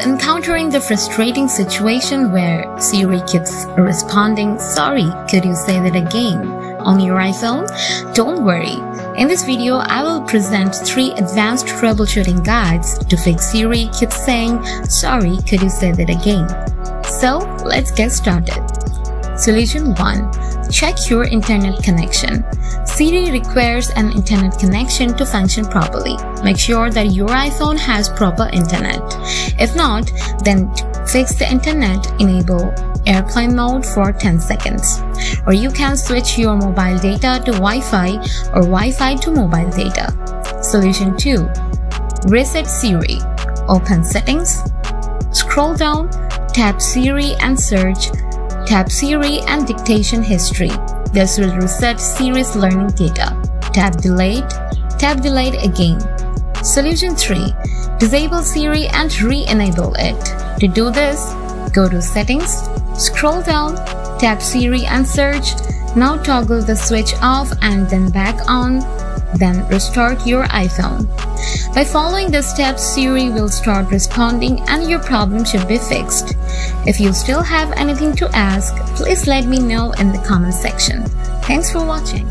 encountering the frustrating situation where Siri keeps responding, "Sorry, could you say that again?" on your iPhone? Don't worry. In this video, I will present 3 advanced troubleshooting guides to fix Siri Keep Saying, "Sorry, could you say that again?" So, let's get started. Solution 1. Check your internet connection. Siri requires an internet connection to function properly. Make sure that your iPhone has proper internet. If not, then fix the internet, enable airplane mode for 10 seconds. Or you can switch your mobile data to Wi-Fi or Wi-Fi to mobile data. Solution 2. Reset Siri. Open Settings. Scroll down, tap Siri and search. Tap Siri and dictation history. This will reset Siri's learning data. Tap Delete again. Solution 3. Disable Siri and re-enable it. To do this, go to Settings, scroll down, tap Siri and search. Now toggle the switch off and then back on. Then restart your iPhone. By following the steps, Siri will start responding and your problem should be fixed. If you still have anything to ask, please let me know in the comment section. Thanks for watching.